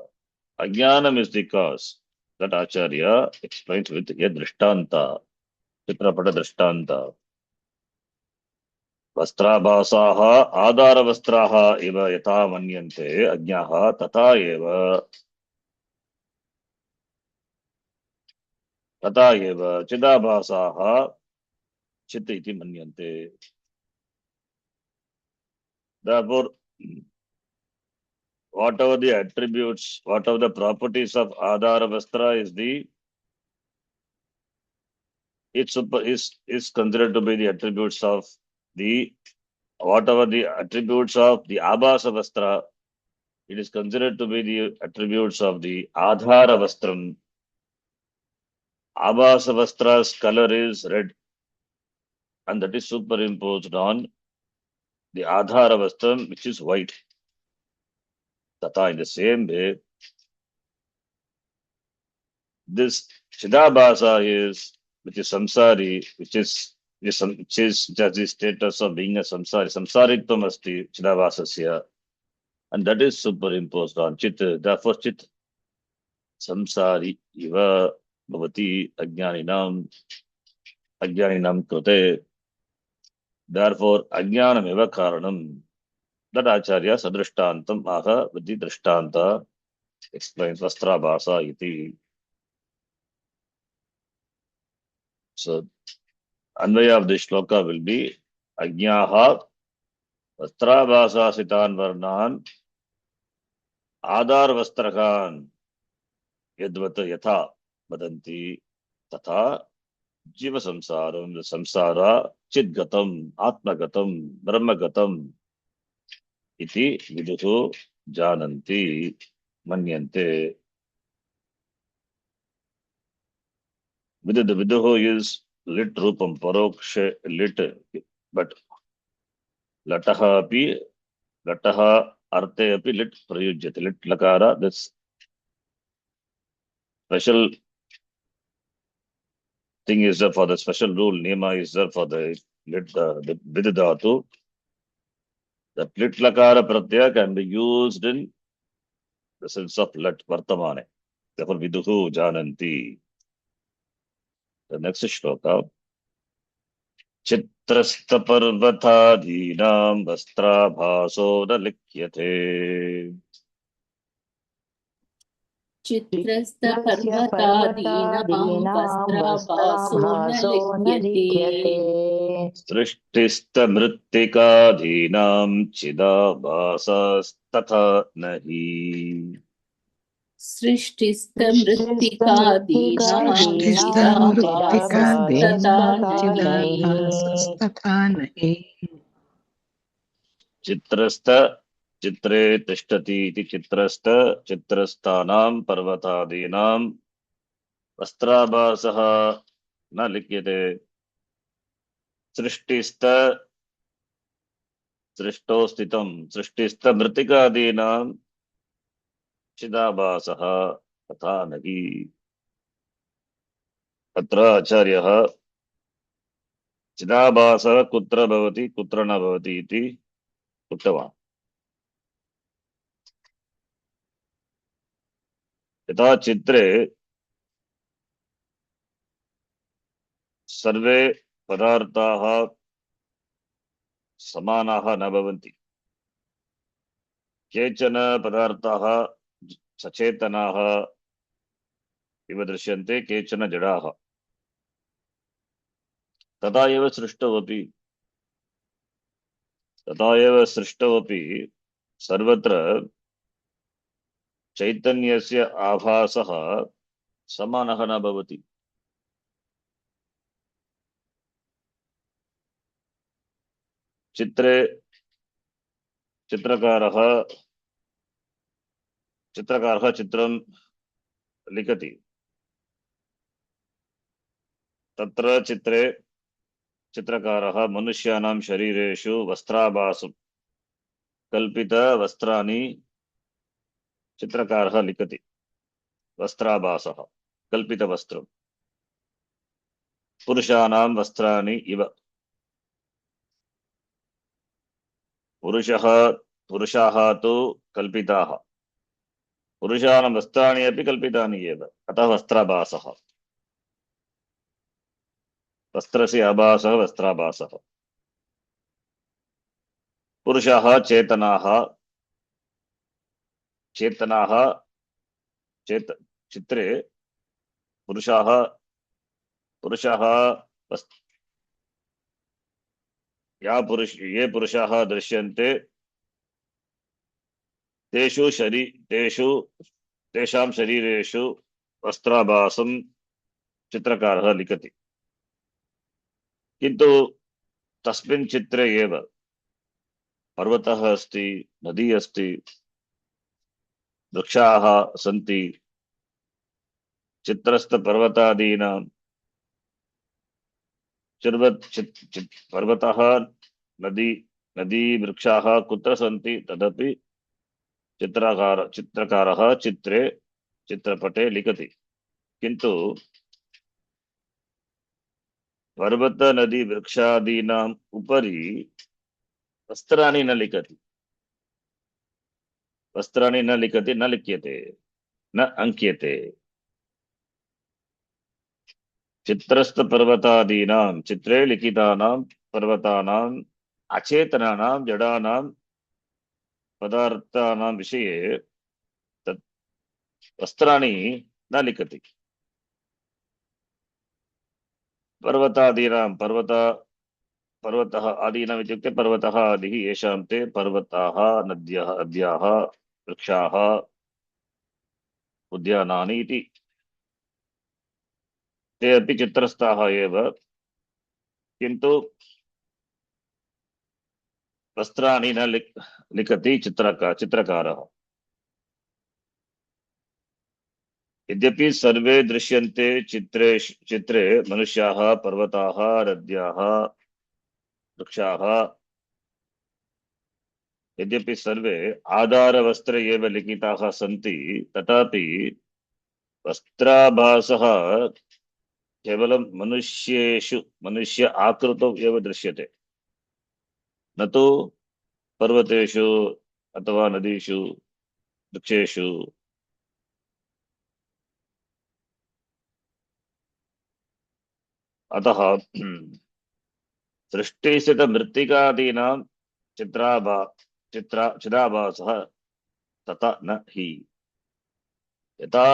Ajnanam is the cause. That Acharya explains with a drishtanta. Chitrapada drishtanta. Vastrabhasaha adara vastraha eva yata manyante ajnaha tata eva chidabhasaha chitta iti manyante. Therefore, whatever the attributes, whatever the properties of adara vastra is considered to be the attributes of the whatever the attributes of the abhasa vastra, it is considered to be the attributes of the adhara vastram. Abhasa vastra's color is red, and that is superimposed on the adhara vastram, which is white. Tata, in the same way, this Chidabhasa is, which is samsari, which is just the status of being a samsari. Samsaritvam asti Chidabhasasya, and that is superimposed on Chit. Therefore, Chit samsari iva bhavati ajnaninam krute. Therefore, ajnanam eva karanam. That Acharya sadrishtantam aha with the drishtanta explains vastrabhasa iti. So, Anvaya of this shloka will be Ajnaha Vastrabhasa Sitan Varnan Adar Vastrakan Yadvata Yatha Vadanti Tata Jiva Samsaram, the Samsara Chidgatam Atmagatam Brahmagatam iti Vidutu Jananti. मन्यन्ते. Viduh is lit rupam, paroksha lit, but lataha api, lataha arte api lit prayujyate. Lit lakara, this special thing is there for the special rule, niyama is there for the lit, the vidu dhatu. The lit lakara pratyaya can be used in the sense of lit, vartamane. Therefore, viduhu jananti. The next shloka. चित्रस्तपर्वतादीनां वस्त्राभासो न लिख्यते. चित्रस्तपर्वतादीनां वस्त्राभासो न लिख्यते सृष्टिस्तमृत्तिकादीनां चिदाभासस्तथा नहि. सृष्टिस्तमृत्तिकादीनां चिदाभासस्तथा नहि चिदाभासस्तथा नहि. चित्रस्त चित्रे तिष्ठति इति चित्रस्त चित्रस्थानां पर्वतादीनां वस्त्राभासः न लिख्यते. सृष्टिस्त सृष्टो स्थितं सृष्टिस्त मृत्तिकादीनां चिदाभासः तथा नहि. अत्र आचार्यः चिदाभासः कुत्र भवति कुत्र न भवति इति उक्तवान्. यथा चित्रे सर्वे पदार्थाः समानाः न भवन्ति. केचन पदार्थाः सचेतनाः इव दृश्यन्ते, केचन जडाः. तथा एव सृष्टौ अपि सर्वत्र चैतन्यस्य आभासः समानः न भवति. चित्रे चित्रकारः चित्रं लिखति. तत्र चित्रे चित्रकारः मनुष्याणां शरीरेषु वस्त्राभासं कल्पित वस्त्राणि चित्रकारः लिखति. वस्त्राभासः कल्पित वस्त्रं पुरुषाणां वस्त्राणि इव. पुरुषाः तु कल्पिताः. पुरुषाणां वस्त्राणि अपि कल्पितानि एव. अतः वस्त्राभासः. वस्त्रस्य आभासः वस्त्राभासः. पुरुषाः चेतनाः चित्रे पुरुषाः ये पुरुषाः दृश्यन्ते तेषां शरीरेषु वस्त्राभासं चित्रकारः लिखति. किन्तु तस्मिन् चित्रे एव पर्वतः अस्ति, नदी अस्ति, वृक्षाः सन्ति. चित्रस्थपर्वतादीनां पर्वतः नदी वृक्षाः कुत्र सन्ति तदपि चित्रकारः चित्रपटे लिखति. किन्तु पर्वत नदी वृक्षादीनाम् उपरि वस्त्राणि न लिखति. न लिख्यते, न अंक्यते. चित्रस्थपर्वतादीनां चित्रे लिखितानां पर्वतानाम् अचेतनानां जडानां पदार्थानां विषये तत् वस्त्राणि न लिखति. पर्वतः आदीनाम् इत्युक्ते पर्वतः आदिः येषां ते पर्वताः नद्याः वृक्षाः उद्यानानि इति. ते अपि चित्रस्थाः एव, किन्तु वस्त्राणि न लिखति चित्रकारः. यद्यपि सर्वे दृश्यन्ते चित्रे मनुष्याः पर्वताः नद्याः वृक्षाः यद्यपि सर्वे आधारवस्त्रे एव लिखिताः सन्ति तथापि वस्त्राभासः केवलं मनुष्य आकृतौ एव दृश्यते न तु पर्वतेषु अथवा नदीषु वृक्षेषु अतः सृष्टिस्थितमृत्तिकादीनां चिदाभासः तथा न हि यथा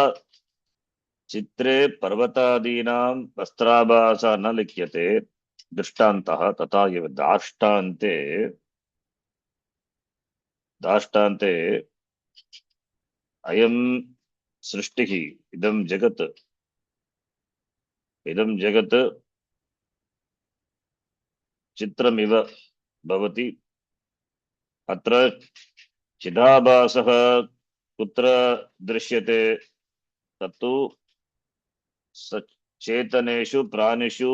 चित्रे पर्वतादीनां वस्त्राभासः न लिख्यते दृष्टान्तः तथा एव दाष्टान्ते अयं सृष्टिः इदं जगत् चित्रमिव भवति अत्र चिदाभासः कुत्र दृश्यते तत्तु चेतनेषु प्राणिषु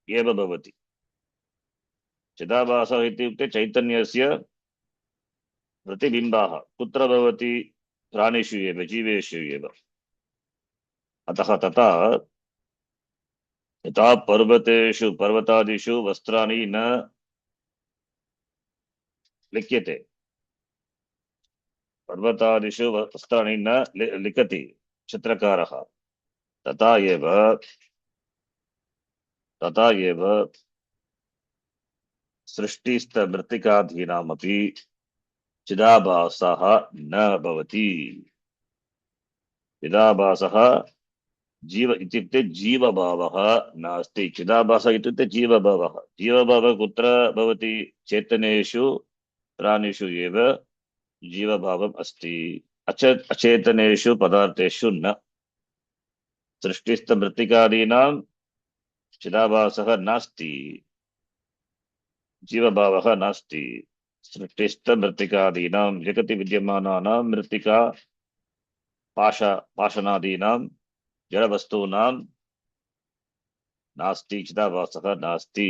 एव भवति चिदाभासः इत्युक्ते चैतन्यस्य प्रतिबिम्बाः कुत्र भवति प्राणिषु एव जीवेषु एव अतः तथा यथा पर्वतादिषु वस्त्राणि न लिख्यते पर्वतादिषु वस्त्राणि न लिखति चित्रकारः तथा एव सृष्टिस्थमृत्तिकादीनामपि चिदाभासः न भवति चिदाभासः जीव इत्युक्ते जीवभावः नास्ति चिदाभासः इत्युक्ते जीवभावः कुत्र भवति चेतनेषु प्राणिषु एव जीवभावम् अस्ति अचेतनेषु पदार्थेषु न सृष्टिस्थमृत्तिकादीनां चिदाभासः नास्ति जीवभावः नास्ति सृष्टिस्थमृत्तिकादीनां जगति विद्यमानानां मृत्तिका पाषाणादीनां जडवस्तूनां नास्ति चिदाभासः नास्ति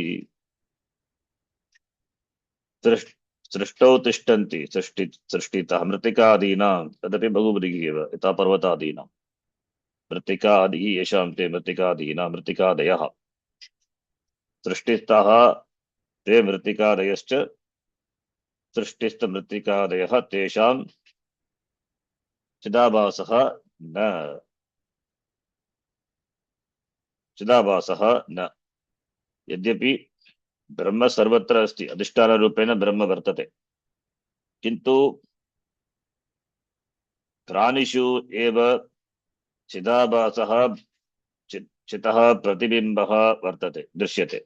सृष्टौ तिष्ठन्ति सृष्टितः मृत्तिकादीनां तदपि बहुव्रीहि एव यथा पर्वतादीनां मृत्तिकादिः येषां ते मृत्तिकादीनां मृत्तिकादयः सृष्टितः ते मृत्तिकादयश्च सृष्टिस्थमृत्तिकादयः तेषां चिदाभासः न यद्यपि ब्रह्म सर्वत्र अस्ति अधिष्ठानरूपेण ब्रह्म वर्तते किन्तु प्राणिषु एव चिदाभासः चितः प्रतिबिम्बः वर्तते दृश्यते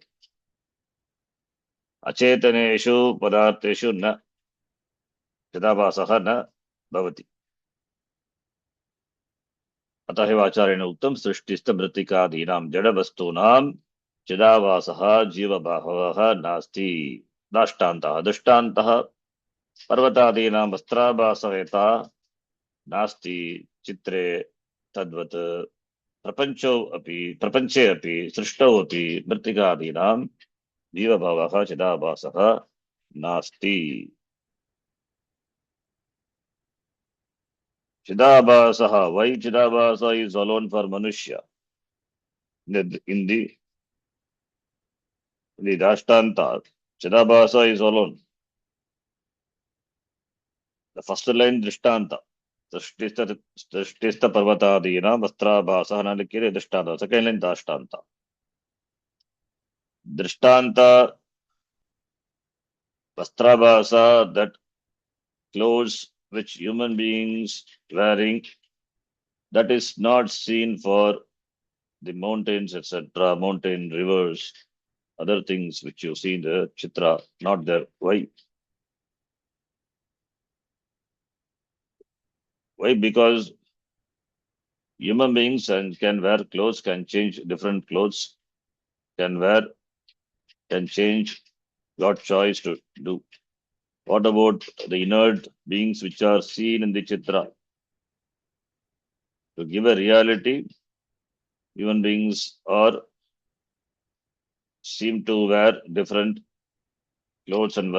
अचेतनेषु पदार्थेषु न चिदाभासः न भवति अतः एव आचार्येण उक्तं सृष्टिस्थमृत्तिकादीनां जडवस्तूनां चिदाभासः जीवभावः नास्ति दृष्टान्तः पर्वतादीनां वस्त्राभासः यथा नास्ति चित्रे तद्वत् प्रपञ्चे अपि सृष्टौ अपि मृत्तिकादीनां जीवभावः चिदाभासः नास्ति चिदाभासः why चिदाभासः is alone for Manusya in the Dashtanta चिदाभासः is alone the first line दृष्टान्त सृष्टिस्थ पर्वतादीनां वस्त्राभासः न लिख्यते दृष्टान्त second line दृष्टान्त वस्त्राभासः that clothes which human beings wearing that is not seen for the mountains etc mountain rivers other things which you see in the chitra not there why because human beings can wear clothes can change different clothes can change got choice to do. What about the inert beings which are seen in the chitra? To give a reality, human beings are seem to wear different clothes and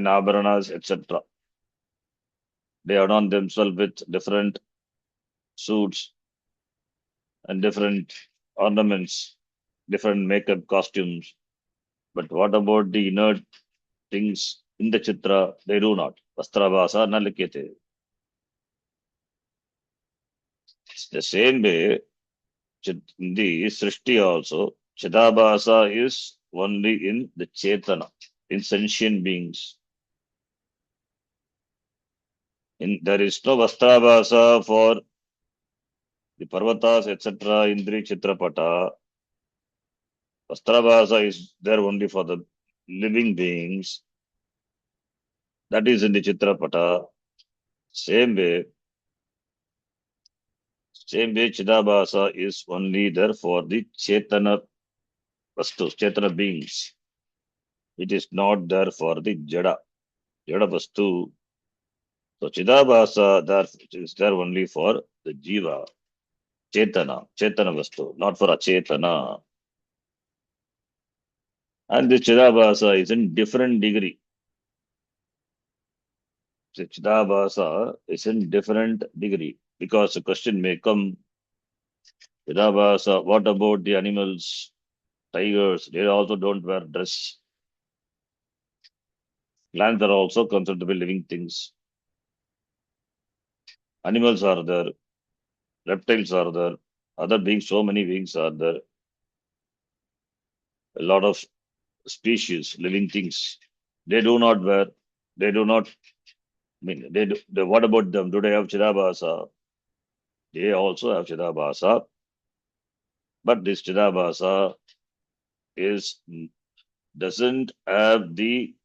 abharanas, etc. They adorn themselves with different suits and different ornaments, different makeup costumes. But what about the inert things in the chitra? They do not. Vastrabhasa na likyate. It's the same way in the Srishti also. Chidabhasa is only in the Chetana, in sentient beings. There is no Vastrabhasa for the Parvatas, etc. Indri Chitrapata. Vastrabhasa is there only for the living beings. That is in the Chitrapata. Same way, Chidabhasa is only there for the Chetana Vastus, Chetana beings. It is not there for the Jada Vastu. So Chidabhasa there is there only for the Jiva, Chetana Vastu, not for Achetana. And the Chidabhasa is in different degree. Chidabhasa is in different degree. Because the question may come, Chidabhasa, what about the animals, tigers? They also don't wear dress. Plants are also considered to be living things. Animals are there, reptiles are there, other beings, so many beings are there. A lot of species, living things. They do not wear, they do not, what about them? Do they have Chidabhasa? They also have Chidabhasa. But this Chidabhasa doesn't have the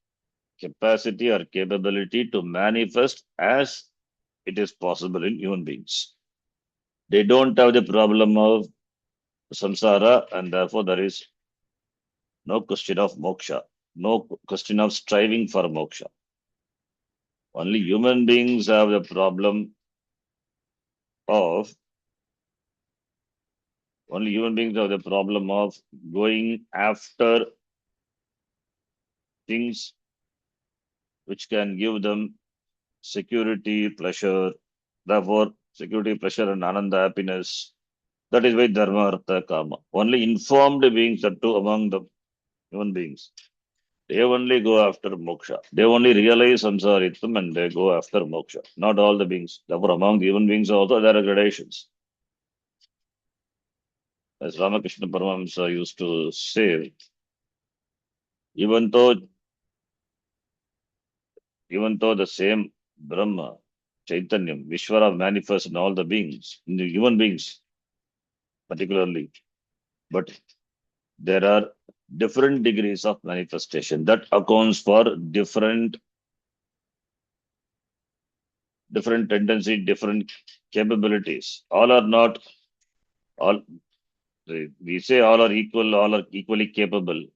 capacity or capability to manifest as it is possible in human beings. They don't have the problem of samsara, and therefore there is no question of moksha, no question of striving for moksha. Only human beings have the problem of going after things which can give them security, pleasure, therefore security, pleasure and ananda, happiness. That is why dharma, artha, kama. Only informed beings are two among the human beings. They only go after moksha. They only realize samsaritam and they go after moksha. Not all the beings. Therefore, among the human beings also there are gradations. As Ramakrishna Paramahamsa used to say, even though the same Brahma, Chaitanyam, Vishwara manifests in all the beings, in the human beings particularly, but there are different degrees of manifestation that accounts for different tendency, different capabilities. All are not all. We say all are equal, all are equally capable,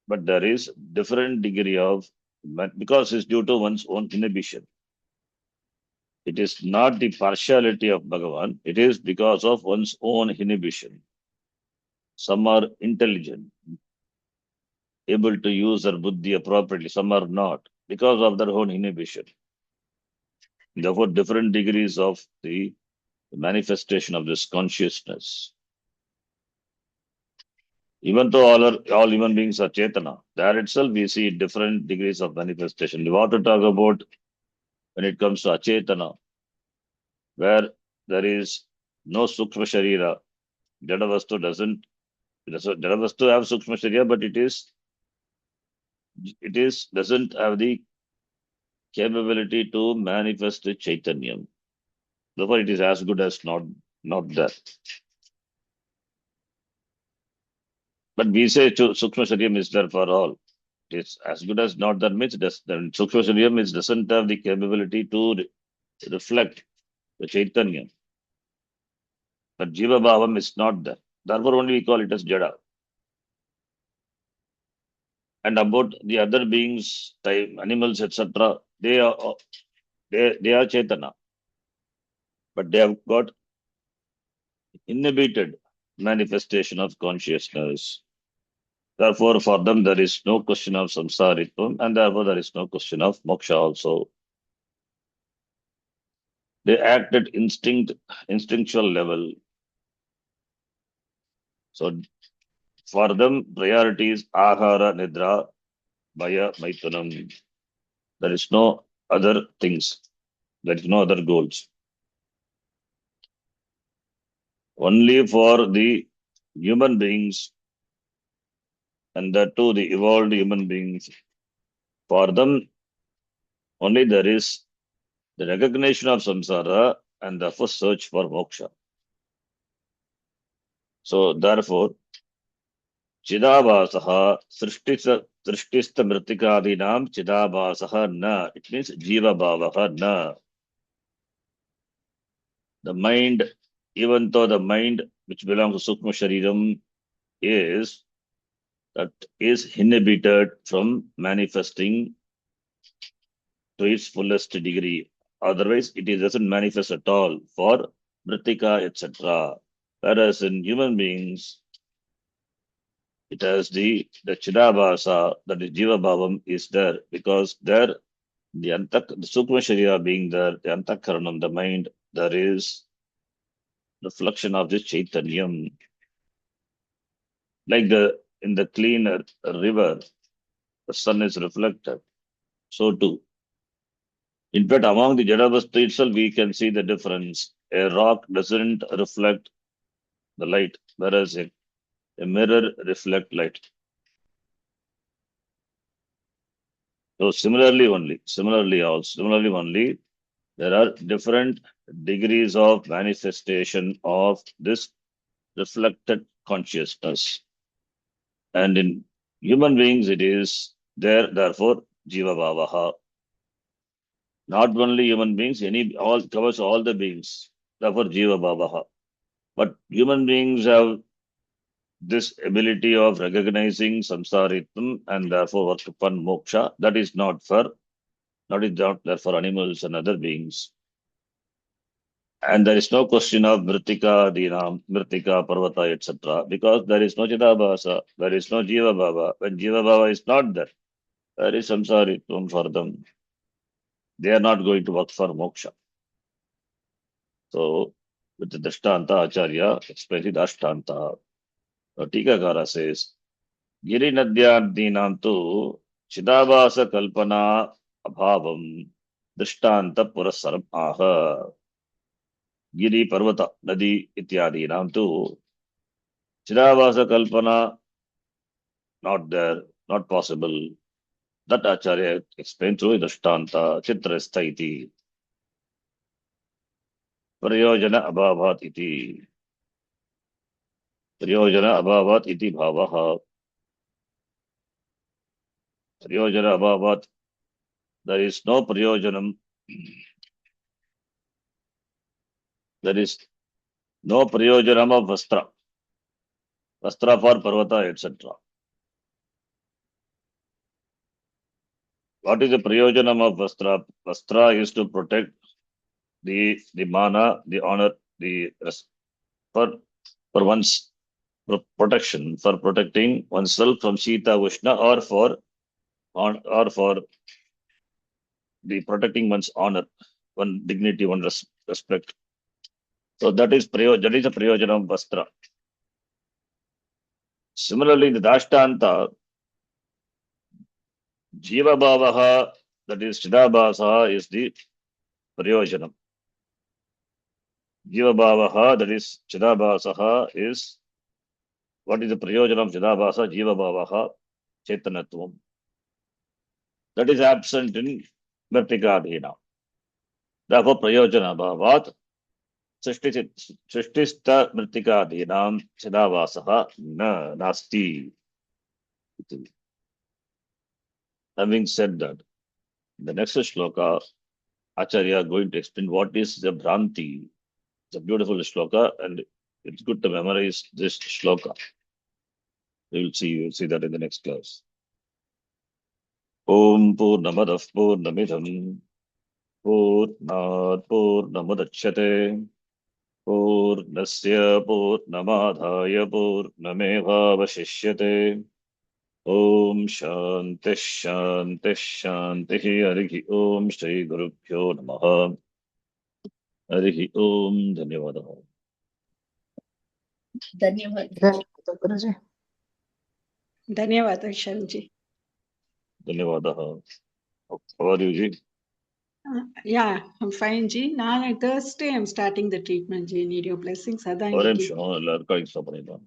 but there is different degree of because it's due to one's own inhibition. It is not the partiality of Bhagavan. It is because of one's own inhibition. Some are intelligent, able to use their buddhi appropriately. Some are not because of their own inhibition. Therefore, different degrees of the manifestation of this consciousness. Even though all human beings are Chetana, there itself we see different degrees of manifestation. We want to talk about when it comes to Achetana, where there is no Sukshma Sharira. Jadavastu doesn't Jadavastu have Sukshma Sharira, but it doesn't have the capability to manifest the Chaitanyam. Therefore, it is as good as not that. But we say Sukshma Shariyam is there for all. It's as good as not that means then Sukshma Shariyam doesn't have the capability to reflect the Chaitanya. But Jiva Bhavam is not there. Therefore, only we call it as Jada. And about the other beings, animals, etc., they are Chaitana. But they have got inhibited manifestation of consciousness. Therefore, for them there is no question of samsaritvam, and therefore there is no question of moksha also. They act at instinctual level. So for them, priority is ahara, nidra, bhaya, maitunam. There is no other things. There is no other goals. Only for the human beings, and that too the evolved human beings, for them only there is the recognition of samsara and the first search for moksha. So therefore, Chidabhasaha Srishtista Mritikadinam Chidabhasaha na. It means Jiva Bhavaha na. The mind, even though the mind which belongs to Sukma Shariram is that is inhibited from manifesting to its fullest degree. Otherwise, it doesn't manifest at all for Mritika, etc. Whereas in human beings, it has the Chidabhasa, that is Jiva Bhavam, is there because there the Sukma Sharira being there, the Antakaranam, the mind, there is reflection of this Chaitanyam. Like in the clean river, the sun is reflected. So too. In fact, among the Jadavastu itself, we can see the difference. A rock doesn't reflect the light, whereas a mirror reflects light. So similarly only, there are different degrees of manifestation of this reflected consciousness. And in human beings, it is there, therefore, Jiva Bhavaha. Not only human beings, all covers all the beings, therefore Jiva Bhavaha. But human beings have this ability of recognizing samsaritvam and therefore work upon moksha. That is not there for animals and other beings. And there is no question of Mritika, Dinam, Mritika, Parvata, etc. Because there is no Chidabhasa, there is no Jiva Bhava. When Jiva Bhava is not there, there is samsaritvam for them. They are not going to work for moksha. So, with the Dashtanta, Acharya explains the Dashtanta. Tikakara says, Giri Nadyadinam tu Chidabhasa Kalpana Abhavam Dashtanta Purasaram Aha. Giri Parvata Nadi Ityadinam tu Chidabhasa Kalpana not there, not possible. That Acharya explained through Dashtanta Chitrastha iti. Prayojana Abhavat iti. Prayojana Abhavat iti bhavaha. Prayojana Abhavat. There is no Prayojanam. There is no Prayojanam of Vastra. Vastra for Parvata, etc. What is the Prayojanam of Vastra? Vastra is to protect the mana, the honor, for one's protection, for protecting oneself from Shita Ushna, or for the protecting one's honor, one dignity, one respect. So that is a Prayojanam Vastra. Similarly, in the Dashtanta, Jiva Bhavaha, that is Chidabhasa, is the Prayojanam. Jiva Bhavaha, that is Chidabhasaha, is what is the Prayojanam of Chidabhasa? Jiva Bhavaha, Chetanatvam. That is absent in Mritikadhina. Therefore, Prayojana Bhavat, Srishtista Mritikadhinam Chidabhasaha na nasti. Having said that, the next shloka, Acharya is going to explain what is the Bhranti. It's a beautiful shloka, and it's good to memorize this shloka. You'll see that in the next class. Om Purnamadav Purnamidham Purnat Purnamudachyate पूर्णस्य पूर्णमादाय पूर्णमेवावशिष्यते। ओम शांति शांति शांति। हरि ओम श्री गुरुभ्यो नमः। हरि ओम। धन्यवादः। धन्यवाद। धन्यवाद गुरुजी। धन्यवाद शरण जी। धन्यवादः। How are you, ji? Yeah, I'm fine ji. Now Thursday I'm starting the treatment ji. Need your blessings. अदा और இன்னைக்கு எல்லாருக்கும் இஷ்டப்படுறேன்.